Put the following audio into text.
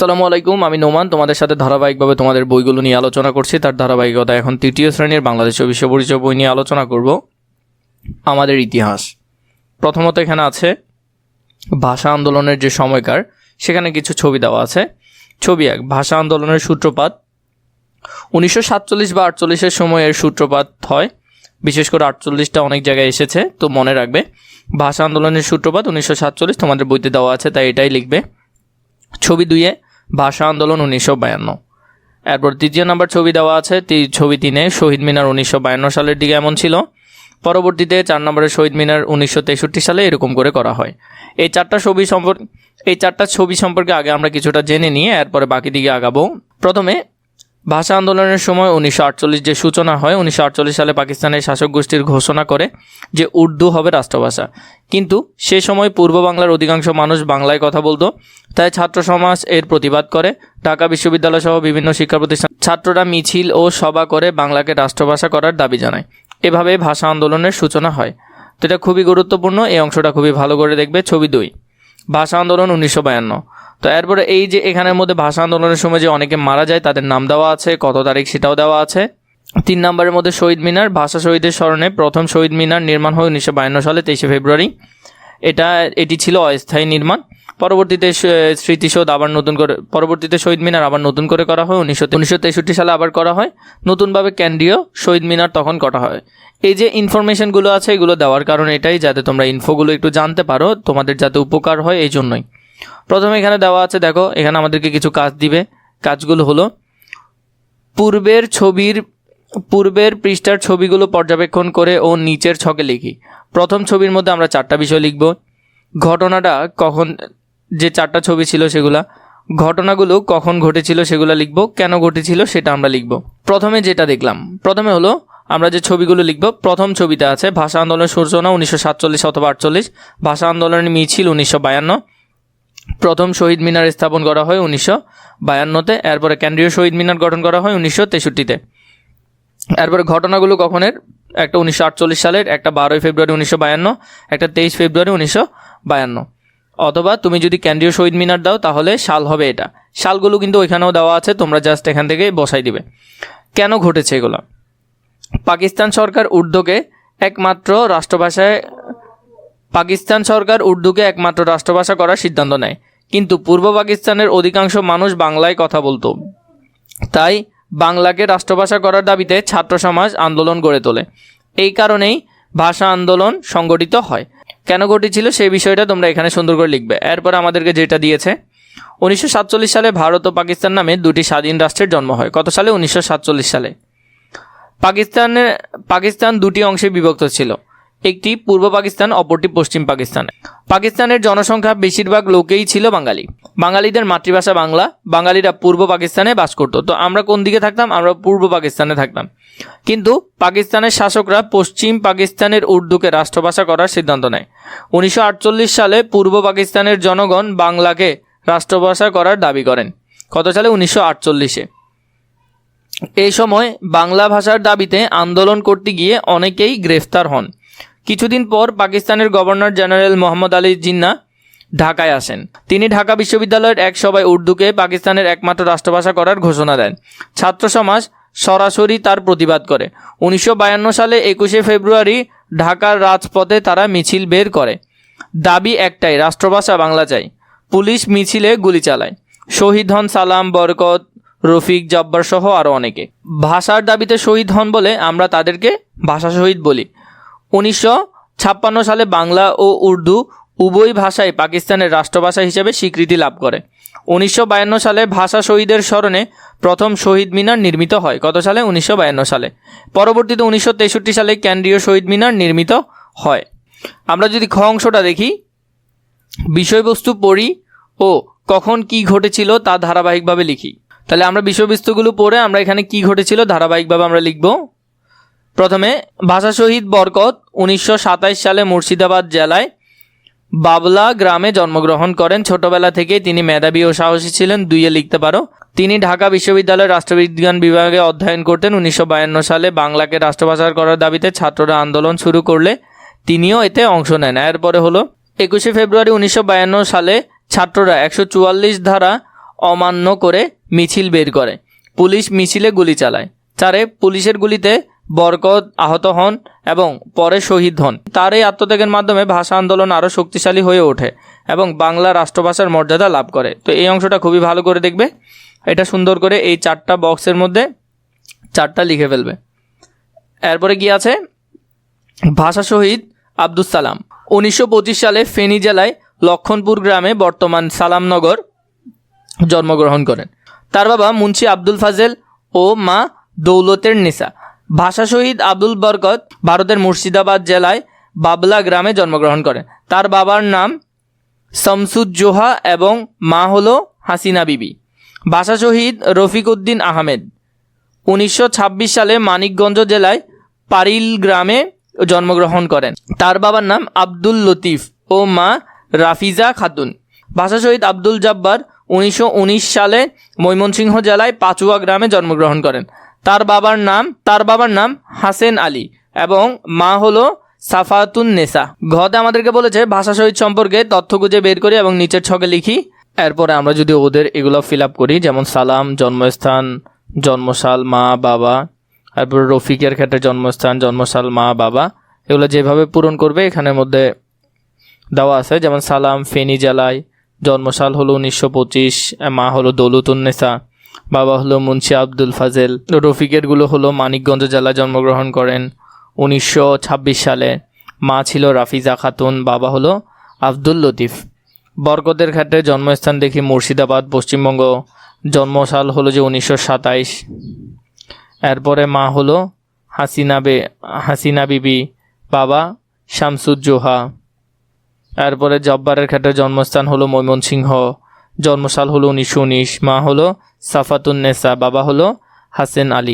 আসসালামু আলাইকুম, আমি নোমান তোমাদের সাথে ধারাবাহিকভাবে তোমাদের বইগুলো নিয়ে আলোচনা করছি। তার ধারাবাহিকতা এখন তৃতীয় শ্রেণীর বাংলাদেশ ও বিশ্ব পরিচয় বই নিয়ে আলোচনা করব। আমাদের ইতিহাস প্রথমত এখানে আছে ভাষা আন্দোলনের যে সময়কার, সেখানে কিছু ছবি দেওয়া আছে। ছবি 1, ভাষা আন্দোলনের সূত্রপাত 1947 বা 48-এর সময় এর সূত্রপাত হয়। বিশেষ করে 48টা অনেক জায়গায় এসেছে, তো মনে রাখবে ভাষা আন্দোলনের সূত্রপাত 1947 তোমাদের বইতে দেওয়া আছে, তাই এটাই লিখবে। ছবি 2, ভাষা আন্দোলন 1952। এরপর তৃতীয় নাম্বার ছবি দেওয়া আছে। ছবি 3, শহীদ মিনার 1952 সালের দিকে এমন ছিল। পরবর্তীতে 4 নম্বরের শহীদ মিনার 1963 সালে এরকম করে করা হয়। এই চারটা ছবি সম্পর্কে আগে আমরা কিছুটা জেনে নিয়ে এরপরে বাকি দিকে আগাবো। প্রথমে ভাষা আন্দোলনের সময় 1948 যে সূচনা হয়, 1948 সালে পাকিস্তানের শাসক গোষ্ঠীর ঘোষণা করে যে উর্দু হবে রাষ্ট্রভাষা। কিন্তু সে সময় পূর্ব বাংলার অধিকাংশ মানুষ বাংলায় কথা বলতো, তাই ছাত্র সমাজ এর প্রতিবাদ করে। ঢাকা বিশ্ববিদ্যালয় সহ বিভিন্ন শিক্ষা প্রতিষ্ঠান ছাত্ররা মিছিল ও সভা করে বাংলাকে রাষ্ট্রভাষা করার দাবি জানায়। এভাবে ভাষা আন্দোলনের সূচনা হয়। তো এটা খুবই গুরুত্বপূর্ণ, এই অংশটা খুবই ভালো করে দেখবে। ছবি 2, ভাষা আন্দোলন 1952। তো এরপরে এই যে এখানের মধ্যে ভাষা আন্দোলনের সময় যে অনেকে মারা যায় তাদের নাম দেওয়া আছে, কত তারিখ সেটাও দেওয়া আছে। 3 নম্বরের মধ্যে শহীদ মিনার, ভাষা শহীদের স্মরণে প্রথম শহীদ মিনার নির্মাণ হয় 1952 সালে 23 ফেব্রুয়ারি। এটি ছিল অস্থায়ী নির্মাণ। পরবর্তীতে স্মৃতিসৌধ আবার নতুন করে, পরবর্তীতে শহীদ মিনার আবার নতুন করে করা হয় 1963 সালে আবার করা হয়। নতুনভাবে কেন্দ্রীয় শহীদ মিনার তখন করা হয়। এই যে ইনফরমেশনগুলো আছে এগুলো দেওয়ার কারণ এটাই, যাতে তোমরা ইনফোগুলো একটু জানতে পারো, তোমাদের যাতে উপকার হয় এই জন্যই। প্রথমে এখানে দেওয়া আছে, দেখো এখানে আমাদেরকে কিছু কাজ দিবে। কাজগুলো হলো পূর্বের পৃষ্ঠার ছবিগুলো পর্যবেক্ষণ করে ও নিচের ছকে লিখি। প্রথম ছবির মধ্যে আমরা 4টা বিষয় লিখব। ঘটনাটা কখন, যে 4টা ছবি ছিল সেগুলা, ঘটনাগুলো কখন ঘটেছিল সেগুলো লিখব, কেন ঘটেছিল সেটা আমরা লিখব। প্রথমে যেটা দেখলাম, প্রথমে হলো আমরা যে ছবিগুলো লিখব। প্রথম ছবিতে আছে ভাষা আন্দোলনের সূচনা 1947 অথবা 48, ভাষা আন্দোলনের মিছিল 1952, প্রথম শহীদ মিনার স্থাপন করা হয় 1952-তে, এরপরে কেন্দ্রীয় শহীদ মিনার গঠন করা হয় 1963-তে। এরপরে ঘটনাগুলো কখনের, একটা 1948 সালের, একটা 12 ফেব্রুয়ারি 1952, একটা 23 ফেব্রুয়ারি 1952। অথবা তুমি যদি কেন্দ্রীয় শহীদ মিনার দাও তাহলে সাল হবে এটা। সালগুলো কিন্তু ওইখানেও দেওয়া আছে, তোমরা জাস্ট এখান থেকে বসাই দিবে। কেন ঘটেছে এগুলো? পাকিস্তান সরকার উর্দুকে একমাত্র রাষ্ট্রভাষা করার সিদ্ধান্ত নেয়, কিন্তু পূর্ব পাকিস্তানের অধিকাংশ মানুষ বাংলায় কথা বলতো। তাই বাংলাকে রাষ্ট্রভাষা করার দাবিতে ছাত্র সমাজ আন্দোলন গড়ে তোলে। এই কারণেই ভাষা আন্দোলন সংগঠিত হয়। কেন ঘটেছিল সেই বিষয়টা তোমরা এখানে সুন্দর করে লিখবে। এরপর আমাদেরকে যেটা দিয়েছে, 1947 সালে ভারত ও পাকিস্তান নামে 2টি স্বাধীন রাষ্ট্রের জন্ম হয়। কত সালে? 1947 সালে। পাকিস্তান 2টি অংশে বিভক্ত ছিল, একটি পূর্ব পাকিস্তান, অপরটি পশ্চিম পাকিস্তান। পাকিস্তানের জনসংখ্যা বেশিরভাগ লোকেই ছিল বাঙালি। বাঙালিদের মাতৃভাষা বাংলা। বাঙালিরা পূর্ব পাকিস্তানে বাস করত। তো আমরা কোন দিকে থাকতাম? আমরা পূর্ব পাকিস্তানে থাকতাম। কিন্তু পাকিস্তানের শাসকরা পশ্চিম পাকিস্তানের উর্দুকে রাষ্ট্রভাষা করার সিদ্ধান্ত নেয়। 1948 সালে পূর্ব পাকিস্তানের জনগণ বাংলাকে রাষ্ট্রভাষা করার দাবি করেন। কত সালে? 1948-এ। এই সময় বাংলা ভাষার দাবিতে আন্দোলন করতে গিয়ে অনেকেই গ্রেফতার হন। কিছুদিন পর পাকিস্তানের গভর্নর জেনারেল মোহাম্মদ আলী জিন্নাহ ঢাকায় আসেন। তিনি ঢাকা বিশ্ববিদ্যালয়ের এক সভায় উর্দুকে পাকিস্তানের একমাত্র রাষ্ট্রভাষা করার ঘোষণা দেন। ছাত্র সমাজ সরাসরি তার প্রতিবাদ করে। 1952 সালে 21 ফেব্রুয়ারি ঢাকার রাজপথে তারা মিছিল বের করে। দাবি একটাই, রাষ্ট্রভাষা বাংলা চাই। পুলিশ মিছিলে গুলি চালায়। শহীদ হন সালাম, বরকত, রফিক, জব্বার সহ আরও অনেকে। ভাষার দাবিতে শহীদ হন বলে আমরা তাদেরকে ভাষা শহীদ বলি। 1956 সালে বাংলা ও উর্দু উভয় ভাষাই পাকিস্তানের রাষ্ট্রভাষা হিসেবে স্বীকৃতি লাভ করে। 1952 সালে ভাষা শহীদের স্মরণে প্রথম শহীদ মিনার নির্মিত হয়। কত সালে? 1952 সালে। পরবর্তীতে 1963 সালে কেন্দ্রীয় শহীদ মিনার নির্মিত হয়। আমরা যদি খ অংশটা দেখি, বিষয়বস্তু পড়ি ও কখন কি ঘটেছিল তা ধারাবাহিকভাবে লিখি। তাহলে আমরা বিষয়বস্তুগুলো পড়ে আমরা এখানে কি ঘটেছিল ধারাবাহিকভাবে আমরা লিখব। প্রথমে ভাষা শহীদ বরকত 1927 সালে মুর্শিদাবাদ জেলায় বাবলা গ্রামে জন্মগ্রহণ করেন। ছোটবেলা থেকে তিনি মেধাবী ও সাহসী ছিলেন, 2-এ লিখতে পারো। তিনি ঢাকা বিশ্ববিদ্যালয়ের রাষ্ট্রবিজ্ঞান বিভাগে অধ্যয়ন করতেন। 1952 সালে বাংলাকে রাষ্ট্রভাষা করার দাবিতে ছাত্ররা আন্দোলন শুরু করলে তিনিও এতে অংশ নেন। এরপরে হলো 21 ফেব্রুয়ারি 1952 সালে ছাত্ররা 144 ধারা অমান্য করে মিছিল বের করে। পুলিশ মিছিলে গুলি চালায়। 4 পুলিশের গুলিতে বরকত আহত হন এবং পরে শহীদ হন। তার এই আত্মত্যাগের মাধ্যমে ভাষা আন্দোলন আরও শক্তিশালী হয়ে ওঠে এবং বাংলা রাষ্ট্রভাষার মর্যাদা লাভ করে। তো এই অংশটা খুবই ভালো করে দেখবে, এটা সুন্দর করে এই 4টা বক্সের মধ্যে 4টা লিখে ফেলবে। এরপরে কি আছে, ভাষা শহীদ আব্দুস সালাম 1925 সালে ফেনী জেলায় লক্ষণপুর গ্রামে বর্তমান সালামনগর জন্মগ্রহণ করেন। তার বাবা মুন্সি আব্দুল ফাজেল ও মা দৌলতের নিসা। ভাষা শহীদ আব্দুল বরকত ভারতের মুর্শিদাবাদ জেলায় বাবলা গ্রামে জন্মগ্রহণ করেন। তার বাবার নাম শামসুজ্জোহা এবং মা হলো হাসিনা বিবি। ভাষা শহীদ রফিক উদ্দিন আহমেদ 1926 সালে মানিকগঞ্জ জেলায় পারিল গ্রামে জন্মগ্রহণ করেন। তার বাবার নাম আব্দুল লতিফ ও মা রাফিজা খাতুন। ভাষা শহীদ আব্দুল জব্বার 1919 সালে ময়মনসিংহ জেলায় পাচুয়া গ্রামে জন্মগ্রহণ করেন। তার বাবার নাম হাসেন আলী এবং মা হলো সাফাতুন নেসা। ঘতে আমাদেরকে বলেছে ভাষা শহীদ সম্পর্কে তথ্য খুঁজে বের করি এবং নিচের ছকে লিখি। এরপরে আমরা যদি ওদের এগুলো ফিল আপ করি, যেমন সালাম, জন্মস্থান, জন্মসাল, মা বাবা, তারপরে রফিকের ক্ষেত্রে জন্মস্থান, জন্মসাল, মা বাবা, এগুলো যেভাবে পূরণ করবে এখানের মধ্যে দেওয়া আছে। যেমন সালাম ফেনী জেলায়, জন্মসাল হলো 1925, মা হলো দৌলতুন্নেসা, বাবা হলো মুন্সি আব্দুল ফাজেল। রফিকেরগুলো হলো মানিকগঞ্জ জেলায় জন্মগ্রহণ করেন 1926 সালে, মা ছিল রাফিজা খাতুন, বাবা হলো আব্দুল লতিফ। বরকতের ক্ষেত্রে জন্মস্থান দেখি মুর্শিদাবাদ, পশ্চিমবঙ্গ, জন্মসাল হলো যে 1927। এরপরে মা হলো হাসিনা বিবি, বাবা শামসুজ্জোহা। এরপরে জব্বারের ক্ষেত্রে জন্মস্থান হলো ময়মনসিংহ, জন্মসাল হলো 1919, মা হলো সাফাতুন নেসা, বাবা হলো হাসেন আলী।